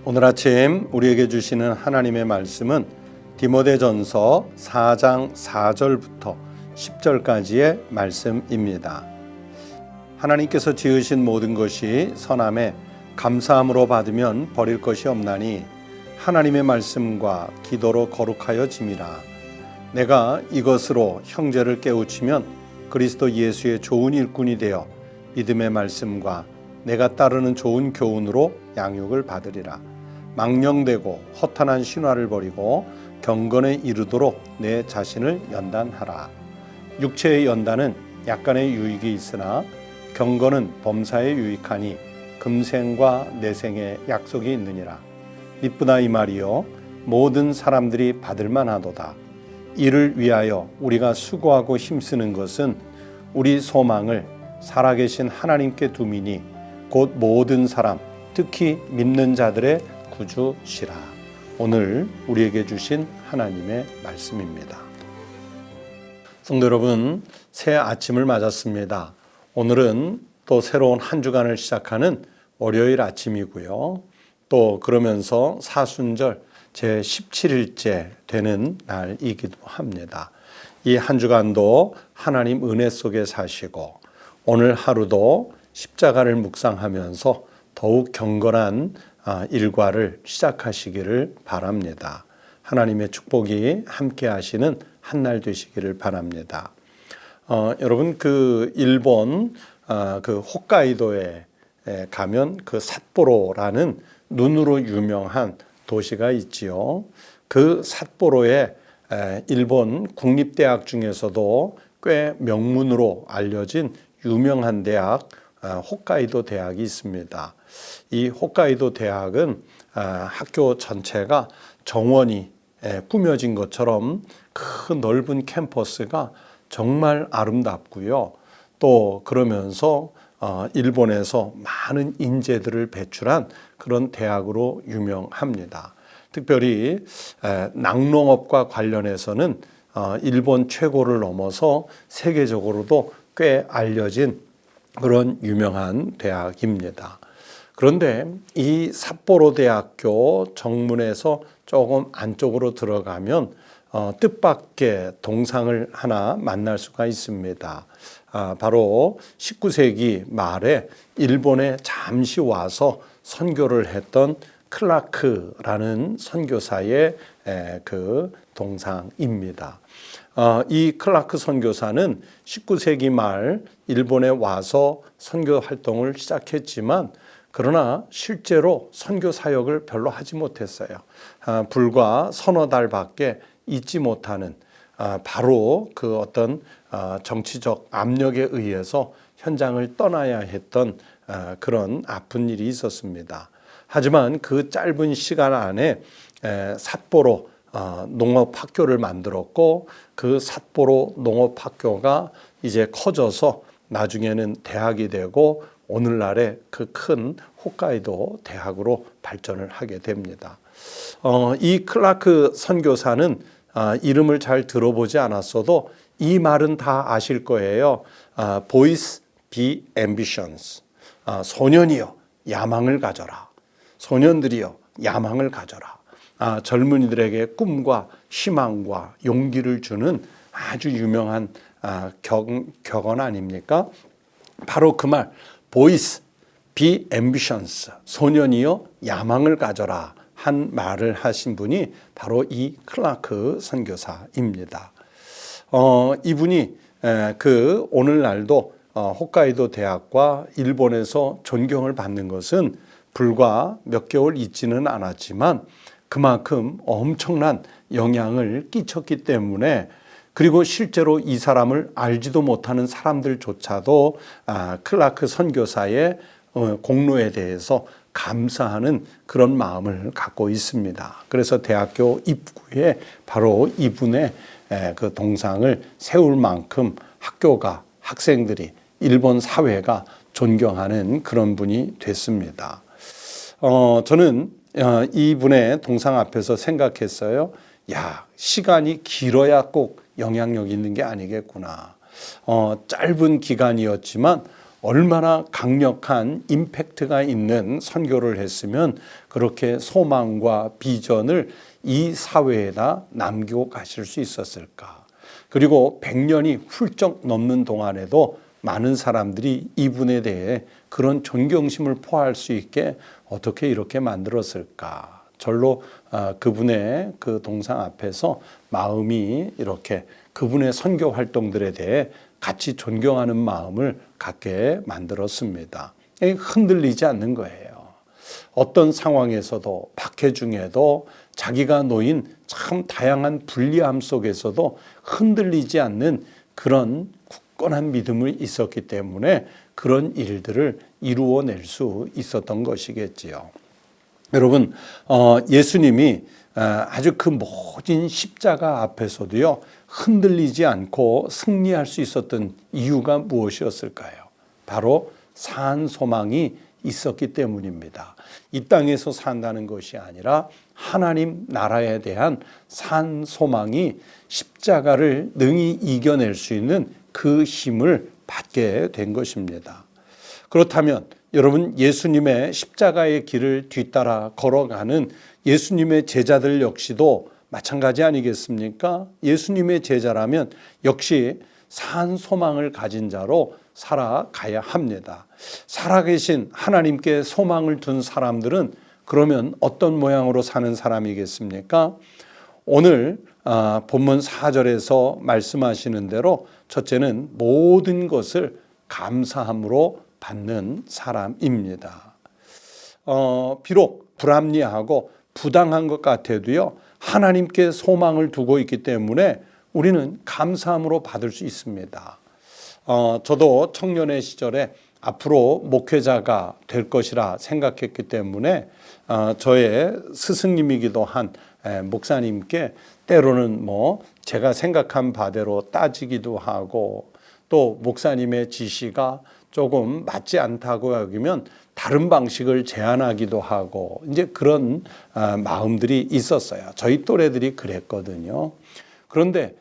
오늘 아침 우리에게 주시는 하나님의 말씀은 디모데전서 4장 4절부터 10절까지의 말씀입니다. 하나님께서 지으신 모든 것이 선함에 감사함으로 받으면 버릴 것이 없나니 하나님의 말씀과 기도로 거룩하여짐이라. 내가 이것으로 형제를 깨우치면 그리스도 예수의 좋은 일꾼이 되어 믿음의 말씀과 내가 따르는 좋은 교훈으로 양육을 받으리라. 망령되고 허탄한 신화를 버리고 경건에 이르도록 내 자신을 연단하라. 육체의 연단은 약간의 유익이 있으나 경건은 범사에 유익하니 금생과 내생의 약속이 있느니라. 이쁘다 이 말이요 모든 사람들이 받을 만하도다. 이를 위하여 우리가 수고하고 힘쓰는 것은 우리 소망을 살아계신 하나님께 두미니 곧 모든 사람 특히 믿는 자들의 구주시라. 오늘 우리에게 주신 하나님의 말씀입니다. 성도 여러분, 새 아침을 맞았습니다. 오늘은 또 새로운 한 주간을 시작하는 월요일 아침이고요. 또 그러면서 사순절 제 17일째 되는 날이기도 합니다. 이 한 주간도 하나님 은혜 속에 사시고 오늘 하루도 십자가를 묵상하면서 더욱 경건한 일과를 시작하시기를 바랍니다. 하나님의 축복이 함께 하시는 한 날 되시기를 바랍니다. 여러분 그 일본 그 홋카이도에 가면 그 삿포로라는 눈으로 유명한 도시가 있지요. 그 삿포로에 일본 국립대학 중에서도 꽤 명문으로 알려진 유명한 대학 홋카이도 대학이 있습니다. 이 홋카이도 대학은 학교 전체가 정원이 꾸며진 것처럼 큰 넓은 캠퍼스가 정말 아름답고요. 또 그러면서 일본에서 많은 인재들을 배출한 그런 대학으로 유명합니다. 특별히 낙농업과 관련해서는 일본 최고를 넘어서 세계적으로도 꽤 알려진 그런 유명한 대학입니다. 그런데 이 삿포로 대학교 정문에서 조금 안쪽으로 들어가면 뜻밖의 동상을 하나 만날 수가 있습니다. 바로 19세기 말에 일본에 잠시 와서 선교를 했던 클라크라는 선교사의 그 동상입니다. 이 클라크 선교사는 19세기 말 일본에 와서 선교 활동을 시작했지만 그러나 실제로 선교 사역을 별로 하지 못했어요. 불과 서너 달밖에 있지 못하는 바로 그 어떤 정치적 압력에 의해서 현장을 떠나야 했던 그런 아픈 일이 있었습니다. 하지만 그 짧은 시간 안에 삿포로 농업학교를 만들었고 그 삿포로 농업학교가 이제 커져서 나중에는 대학이 되고 오늘날의 그 큰 홋카이도 대학으로 발전을 하게 됩니다. 이 클라크 선교사는 이름을 잘 들어보지 않았어도 이 말은 다 아실 거예요. Boys be ambitious. 소년이여 야망을 가져라. 소년들이여 야망을 가져라. 젊은이들에게 꿈과 희망과 용기를 주는 아주 유명한 격언 아닙니까? 바로 그 말, boys Be ambitious, 소년이여 야망을 가져라 한 말을 하신 분이 바로 이 클라크 선교사입니다. 이분이 오늘날도 홋카이도 대학과 일본에서 존경을 받는 것은 불과 몇 개월 있지는 않았지만 그만큼 엄청난 영향을 끼쳤기 때문에, 그리고 실제로 이 사람을 알지도 못하는 사람들조차도 클라크 선교사의 공로에 대해서 감사하는 그런 마음을 갖고 있습니다. 그래서 대학교 입구에 바로 이분의 그 동상을 세울 만큼 학교가, 학생들이, 일본 사회가 존경하는 그런 분이 됐습니다. 저는 이분의 동상 앞에서 생각했어요. 야, 시간이 길어야 꼭 영향력 있는 게 아니겠구나. 짧은 기간이었지만 얼마나 강력한 임팩트가 있는 선교를 했으면 그렇게 소망과 비전을 이 사회에다 남기고 가실 수 있었을까. 그리고 100년이 훌쩍 넘는 동안에도 많은 사람들이 이분에 대해 그런 존경심을 포할 수 있게 어떻게 이렇게 만들었을까. 절로 그분의 그 동상 앞에서 마음이 이렇게 그분의 선교 활동들에 대해 같이 존경하는 마음을 갖게 만들었습니다. 흔들리지 않는 거예요. 어떤 상황에서도, 박해 중에도 자기가 놓인 참 다양한 불리함 속에서도 흔들리지 않는 그런 굳건한 믿음이 있었기 때문에 그런 일들을 이루어낼 수 있었던 것이겠지요. 여러분, 예수님이 아주 그 모진 십자가 앞에서도요, 흔들리지 않고 승리할 수 있었던 이유가 무엇이었을까요? 바로 산 소망이 있었기 때문입니다. 이 땅에서 산다는 것이 아니라 하나님 나라에 대한 산 소망이 십자가를 능히 이겨낼 수 있는 그 힘을 받게 된 것입니다. 그렇다면 여러분, 예수님의 십자가의 길을 뒤따라 걸어가는 예수님의 제자들 역시도 마찬가지 아니겠습니까? 예수님의 제자라면 역시 산 소망을 가진 자로 살아가야 합니다. 살아계신 하나님께 소망을 둔 사람들은 그러면 어떤 모양으로 사는 사람이겠습니까? 오늘 본문 4절에서 말씀하시는 대로 첫째는 모든 것을 감사함으로 받는 사람입니다. 비록 불합리하고 부당한 것 같아도요, 하나님께 소망을 두고 있기 때문에 우리는 감사함으로 받을 수 있습니다. 저도 청년의 시절에 앞으로 목회자가 될 것이라 생각했기 때문에 저의 스승님이기도 한 목사님께 때로는 제가 생각한 바대로 따지기도 하고, 또 목사님의 지시가 조금 맞지 않다고 여기면 다른 방식을 제안하기도 하고, 이제 그런 마음들이 있었어요. 저희 또래들이 그랬거든요. 그런데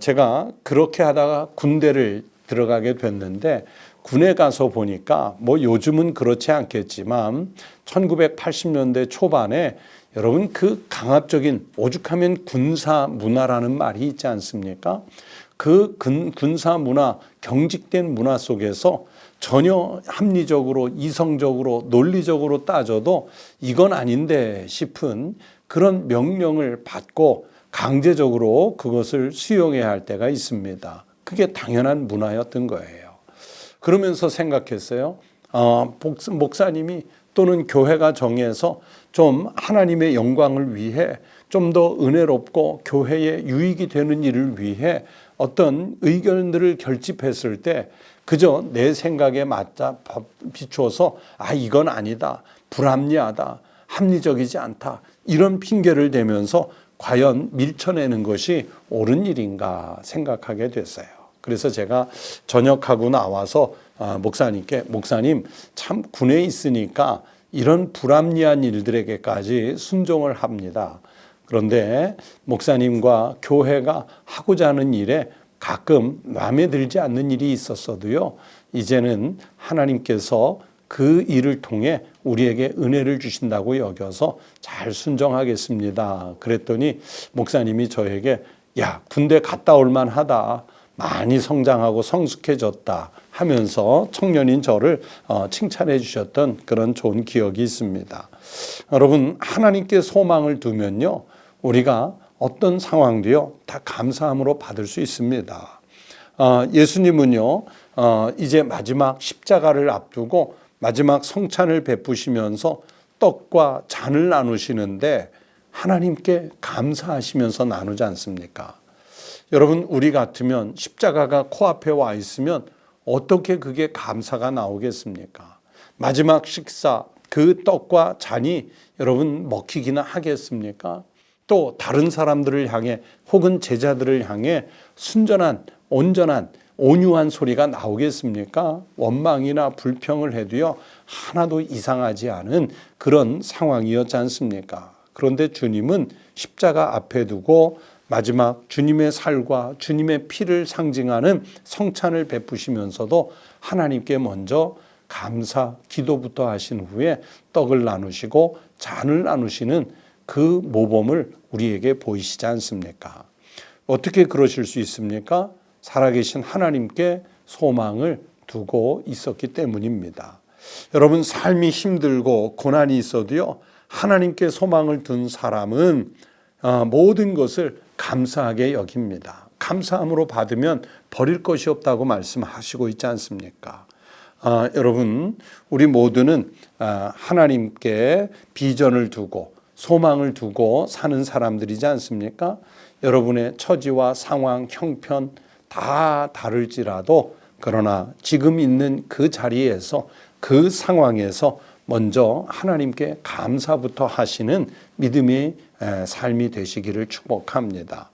제가 그렇게 하다가 군대를 들어가게 됐는데, 군에 가서 보니까 요즘은 그렇지 않겠지만 1980년대 초반에 여러분 그 강압적인 오죽하면 군사 문화라는 말이 있지 않습니까? 그 군사 문화, 경직된 문화 속에서 전혀 합리적으로, 이성적으로, 논리적으로 따져도 이건 아닌데 싶은 그런 명령을 받고 강제적으로 그것을 수용해야 할 때가 있습니다. 그게 당연한 문화였던 거예요. 그러면서 생각했어요. 목사님이 또는 교회가 정해서 좀 하나님의 영광을 위해 좀 더 은혜롭고 교회에 유익이 되는 일을 위해 어떤 의견들을 결집했을 때 그저 내 생각에 맞자 비추어서 이건 아니다, 불합리하다, 합리적이지 않다, 이런 핑계를 대면서 과연 밀쳐내는 것이 옳은 일인가 생각하게 됐어요. 그래서 제가 전역하고 나와서 목사님께, 목사님 참 군에 있으니까 이런 불합리한 일들에게까지 순종을 합니다. 그런데 목사님과 교회가 하고자 하는 일에 가끔 마음에 들지 않는 일이 있었어도요, 이제는 하나님께서 그 일을 통해 우리에게 은혜를 주신다고 여겨서 잘 순종하겠습니다. 그랬더니 목사님이 저에게 야, 군대 갔다 올 만하다, 많이 성장하고 성숙해졌다 하면서 청년인 저를 칭찬해 주셨던 그런 좋은 기억이 있습니다. 여러분, 하나님께 소망을 두면요, 우리가 어떤 상황도요 다 감사함으로 받을 수 있습니다. 예수님은요 이제 마지막 십자가를 앞두고 마지막 성찬을 베푸시면서 떡과 잔을 나누시는데 하나님께 감사하시면서 나누지 않습니까? 여러분, 우리 같으면 십자가가 코앞에 와 있으면 어떻게 그게 감사가 나오겠습니까? 마지막 식사, 그 떡과 잔이 여러분 먹히기나 하겠습니까? 또 다른 사람들을 향해 혹은 제자들을 향해 순전한, 온전한, 온유한 소리가 나오겠습니까? 원망이나 불평을 해도요 하나도 이상하지 않은 그런 상황이었지 않습니까? 그런데 주님은 십자가 앞에 두고 마지막 주님의 살과 주님의 피를 상징하는 성찬을 베푸시면서도 하나님께 먼저 감사 기도부터 하신 후에 떡을 나누시고 잔을 나누시는 그 모범을 우리에게 보이시지 않습니까? 어떻게 그러실 수 있습니까? 살아계신 하나님께 소망을 두고 있었기 때문입니다. 여러분, 삶이 힘들고 고난이 있어도요 하나님께 소망을 둔 사람은 모든 것을 감사하게 여깁니다. 감사함으로 받으면 버릴 것이 없다고 말씀하시고 있지 않습니까? 여러분, 우리 모두는 하나님께 비전을 두고 소망을 두고 사는 사람들이지 않습니까? 여러분의 처지와 상황, 형편 다 다를지라도 그러나 지금 있는 그 자리에서 그 상황에서 먼저 하나님께 감사부터 하시는 믿음의 삶이 되시기를 축복합니다.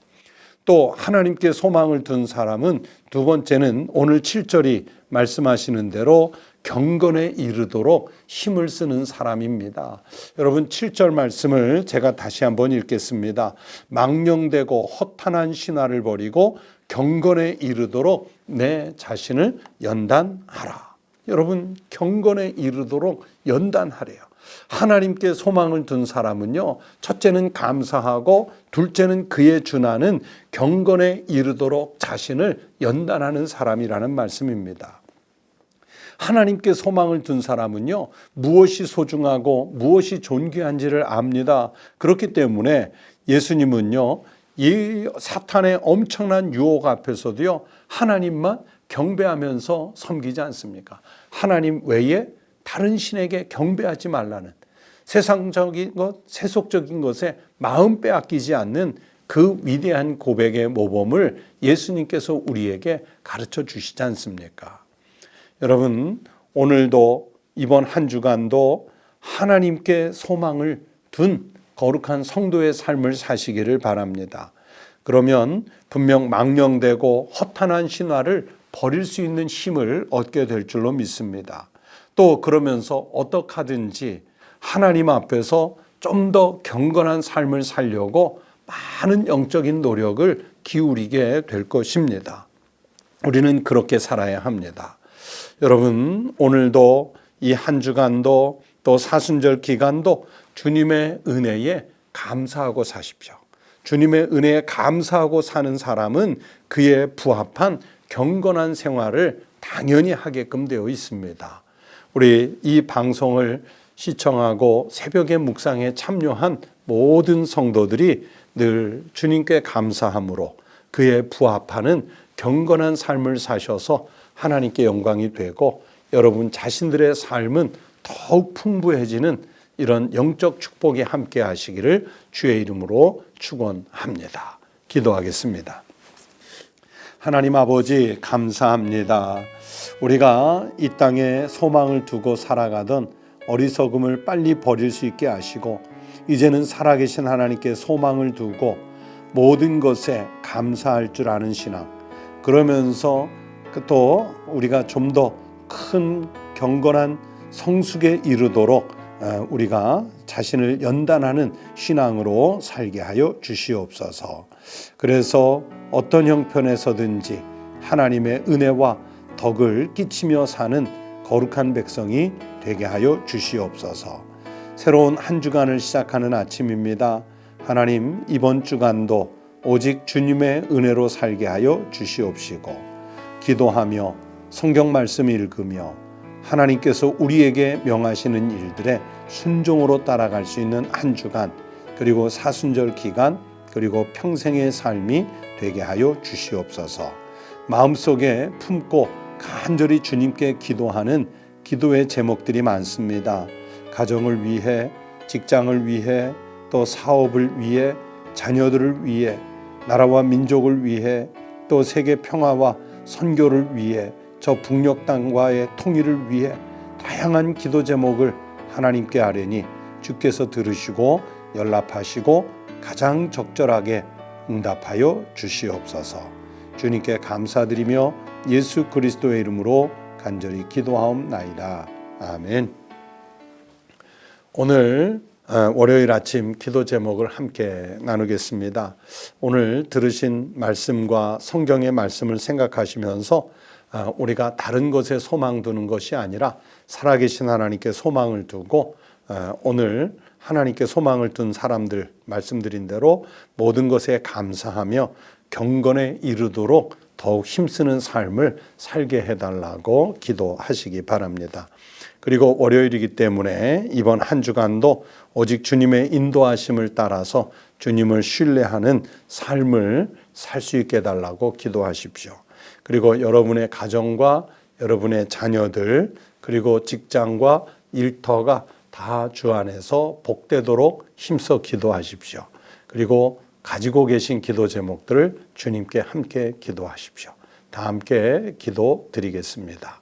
또 하나님께 소망을 둔 사람은 두 번째는 오늘 7절이 말씀하시는 대로 경건에 이르도록 힘을 쓰는 사람입니다. 여러분, 7절 말씀을 제가 다시 한번 읽겠습니다. 망령되고 허탄한 신화를 버리고 경건에 이르도록 내 자신을 연단하라. 여러분, 경건에 이르도록 연단하래요. 하나님께 소망을 둔 사람은요, 첫째는 감사하고 둘째는 그에 준하는 경건에 이르도록 자신을 연단하는 사람이라는 말씀입니다. 하나님께 소망을 둔 사람은요, 무엇이 소중하고 무엇이 존귀한지를 압니다. 그렇기 때문에 예수님은요, 이 사탄의 엄청난 유혹 앞에서도요, 하나님만 경배하면서 섬기지 않습니까? 하나님 외에 다른 신에게 경배하지 말라는, 세상적인 것, 세속적인 것에 마음 빼앗기지 않는 그 위대한 고백의 모범을 예수님께서 우리에게 가르쳐 주시지 않습니까? 여러분, 오늘도 이번 한 주간도 하나님께 소망을 둔 거룩한 성도의 삶을 사시기를 바랍니다. 그러면 분명 망령되고 허탄한 신화를 버릴 수 있는 힘을 얻게 될 줄로 믿습니다. 또 그러면서 어떻게 하든지 하나님 앞에서 좀 더 경건한 삶을 살려고 많은 영적인 노력을 기울이게 될 것입니다. 우리는 그렇게 살아야 합니다. 여러분, 오늘도 이 한 주간도 또 사순절 기간도 주님의 은혜에 감사하고 사십시오. 주님의 은혜에 감사하고 사는 사람은 그에 부합한 경건한 생활을 당연히 하게끔 되어 있습니다. 우리 이 방송을 시청하고 새벽의 묵상에 참여한 모든 성도들이 늘 주님께 감사함으로 그에 부합하는 경건한 삶을 사셔서 하나님께 영광이 되고 여러분 자신들의 삶은 더욱 풍부해지는 이런 영적 축복이 함께 하시기를 주의 이름으로 축원합니다. 기도하겠습니다. 하나님 아버지, 감사합니다. 우리가 이 땅에 소망을 두고 살아가던 어리석음을 빨리 버릴 수 있게 하시고 이제는 살아계신 하나님께 소망을 두고 모든 것에 감사할 줄 아는 신앙, 그러면서 또 우리가 좀 더 큰 경건한 성숙에 이르도록 우리가 자신을 연단하는 신앙으로 살게 하여 주시옵소서. 그래서 어떤 형편에서든지 하나님의 은혜와 덕을 끼치며 사는 거룩한 백성이 되게 하여 주시옵소서. 새로운 한 주간을 시작하는 아침입니다. 하나님, 이번 주간도 오직 주님의 은혜로 살게 하여 주시옵시고 기도하며 성경 말씀 읽으며 하나님께서 우리에게 명하시는 일들에 순종으로 따라갈 수 있는 한 주간, 그리고 사순절 기간, 그리고 평생의 삶이 되게 하여 주시옵소서. 마음속에 품고 간절히 주님께 기도하는 기도의 제목들이 많습니다. 가정을 위해, 직장을 위해, 또 사업을 위해, 자녀들을 위해, 나라와 민족을 위해, 또 세계 평화와 선교를 위해, 저 북녘 땅과의 통일을 위해 다양한 기도 제목을 하나님께 아뢰니 주께서 들으시고 연락하시고 가장 적절하게 응답하여 주시옵소서. 주님께 감사드리며 예수 그리스도의 이름으로 간절히 기도하옵나이다. 아멘. 오늘 월요일 아침 기도 제목을 함께 나누겠습니다. 오늘 들으신 말씀과 성경의 말씀을 생각하시면서 우리가 다른 것에 소망 두는 것이 아니라 살아계신 하나님께 소망을 두고 오늘 하나님께 소망을 둔 사람들 말씀드린 대로 모든 것에 감사하며 경건에 이르도록 더욱 힘쓰는 삶을 살게 해달라고 기도하시기 바랍니다. 그리고 월요일이기 때문에 이번 한 주간도 오직 주님의 인도하심을 따라서 주님을 신뢰하는 삶을 살 수 있게 해달라고 기도하십시오. 그리고 여러분의 가정과 여러분의 자녀들, 그리고 직장과 일터가 다 주 안에서 복되도록 힘써 기도하십시오. 그리고 가지고 계신 기도 제목들을 주님께 함께 기도하십시오. 다 함께 기도 드리겠습니다.